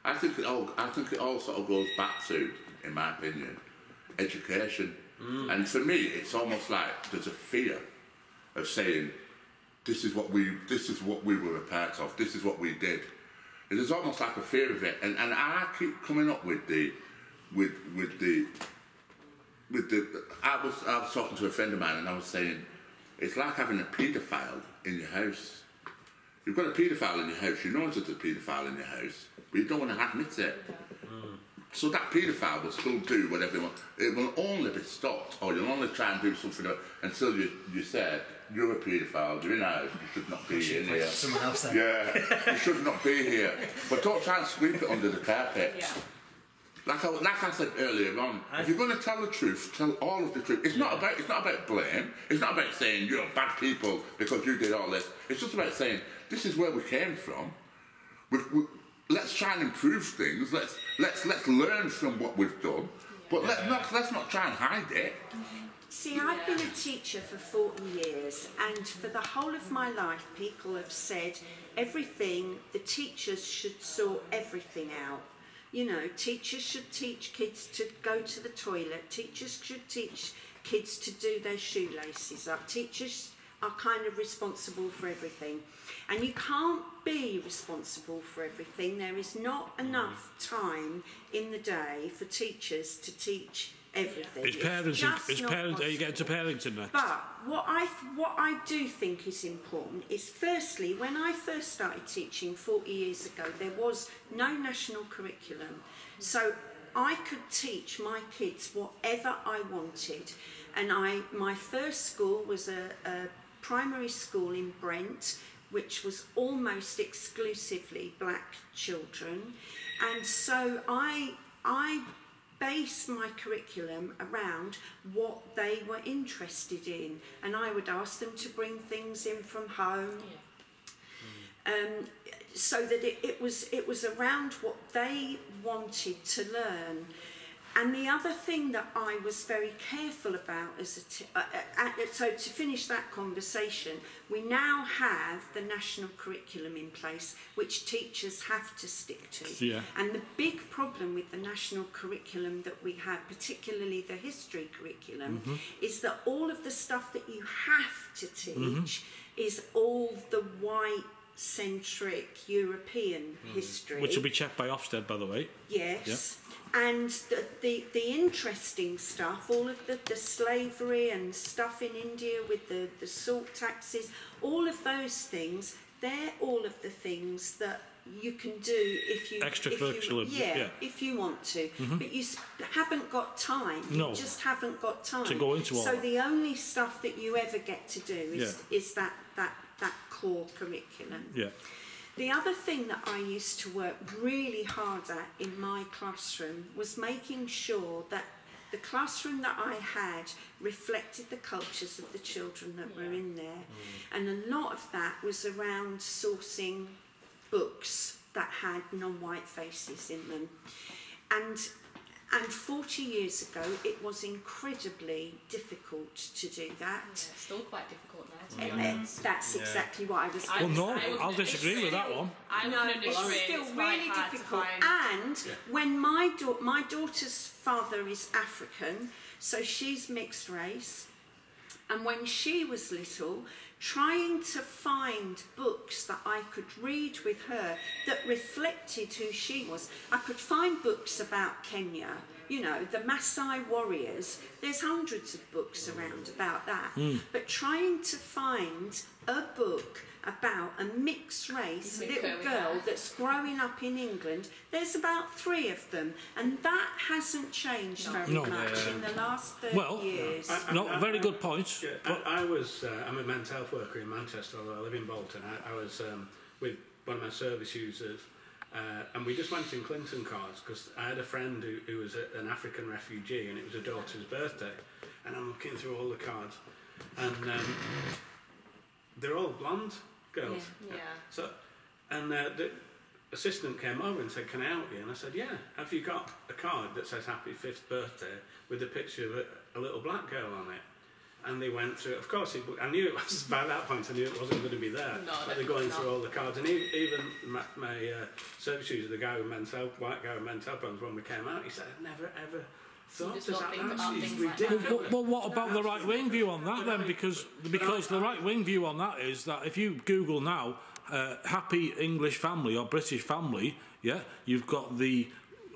I think it all sort of goes back to, in my opinion, education. And for me, it's almost like there's a fear of saying, this is what we were a part of, this is what we did. There's almost like a fear of it, and I keep coming up with the I was talking to a friend of mine, and I was saying, it's like having a paedophile in your house. You've got a paedophile in your house, you know there's a paedophile in your house, but you don't want to admit it. So that paedophile will still do whatever they want. It will only be stopped, or you'll only try and do something until you said, you're a paedophile, you're in our house, you should not be in here. Someone else then. Yeah, you should not be here. But don't try and sweep it under the carpet. Yeah. Like I said earlier on, if you're going to tell the truth, tell all of the truth. It's not about blame. It's not about saying you're bad people because you did all this. It's just about saying this is where we came from. Let's try and improve things. Let's learn from what we've done. But let's not try and hide it. See, I've been a teacher for 40 years, and for the whole of my life, people have said everything. The teachers should sort everything out. You know, teachers should teach kids to go to the toilet. Teachers should teach kids to do their shoelaces up. Teachers are kind of responsible for everything. And you can't be responsible for everything. There is not enough time in the day for teachers to teach everything. Are you getting to parenting next? But what I do think is important is, firstly, when I first started teaching 40 years ago, there was no national curriculum. So I could teach my kids whatever I wanted. And my first school was a primary school in Brent, which was almost exclusively black children. And so I base my curriculum around what they were interested in, and I would ask them to bring things in from home, so that it was around what they wanted to learn. And the other thing that I was very careful about so to finish that conversation, we now have the national curriculum in place, which teachers have to stick to. Yeah. And the big problem with the national curriculum that we have, particularly the history curriculum, is that all of the stuff that you have to teach is all the white-centric European history. Which will be checked by Ofsted, by the way. Yes. Yep. And the interesting stuff, all of the slavery and stuff in India with the salt taxes, all of those things, they're all of the things that you can do if you... Extracurricular, if you want to. But you haven't got time. No. You just haven't got time. To go into all So that. the only stuff that you ever get to do is that core curriculum. Yeah. The other thing that I used to work really hard at in my classroom was making sure that the classroom that I had reflected the cultures of the children that were in there. And a lot of that was around sourcing books that had non-white faces in them. And 40 years ago, it was incredibly difficult to do that. It's still quite difficult now, to be honest. That's exactly what I was Well, no, I'll disagree with that one. It's still really difficult. And when my daughter's father is African, so she's mixed race, and when she was little, trying to find books that I could read with her that reflected who she was. I could find books about Kenya, you know, the Maasai warriors. There's hundreds of books around about that. But trying to find a book about a mixed race little girl that's growing up in England, there's about 3 of them, and that hasn't changed very much in the last 30 years. Very good point. Yeah, I'm a mental health worker in Manchester, although I live in Bolton. I was with one of my service users, and we just went in Clinton cards because I had a friend who was an African refugee, and it was her daughter's birthday, and I'm looking through all the cards, and they're all blonde girls. Yeah. So, and the assistant came over and said, "Can I help you?" And I said, "Yeah. Have you got a card that says Happy 5th birthday with a picture of a little black girl on it?" and they went through. Of course, I knew it was by that point. I knew it wasn't going to be there. No, but they're going through all the cards, and even my service user, the guy with mental health, white guy with mental health problems, when we came out, he said, "I've never ever thought just this don't think about out. It's things like ridiculous." that. Well, what about the right-wing view on that then? Because the right-wing view on that is that if you Google now, happy English family or British family, yeah, you've got the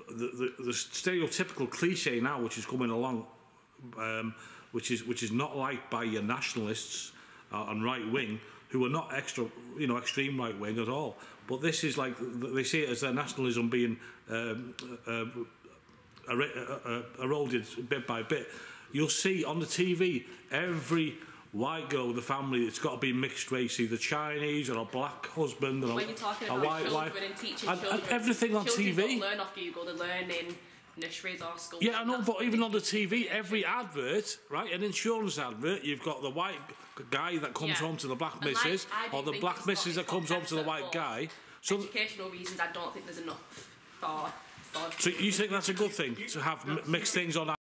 stereotypical cliche now, which is coming along, which is not liked by your nationalists and right-wing, who are not extreme right-wing at all. But this is like they see it as their nationalism being eroded bit by bit. You'll see on the TV every white girl with a family, it's got to be mixed race, either Chinese or a black husband or When you're talking a about white wife, children and teaching and children, everything on children TV. don't learn off Google, they learn in nurseries or schools. Yeah, I know, but even on the TV, every advert, right, an insurance advert, you've got the white guy that comes home to the black And missus, I do or the think black it's missus that got comes home to the context white for guy. So, educational reasons, I don't think there's enough for so you think that's a good thing to have mixed things on?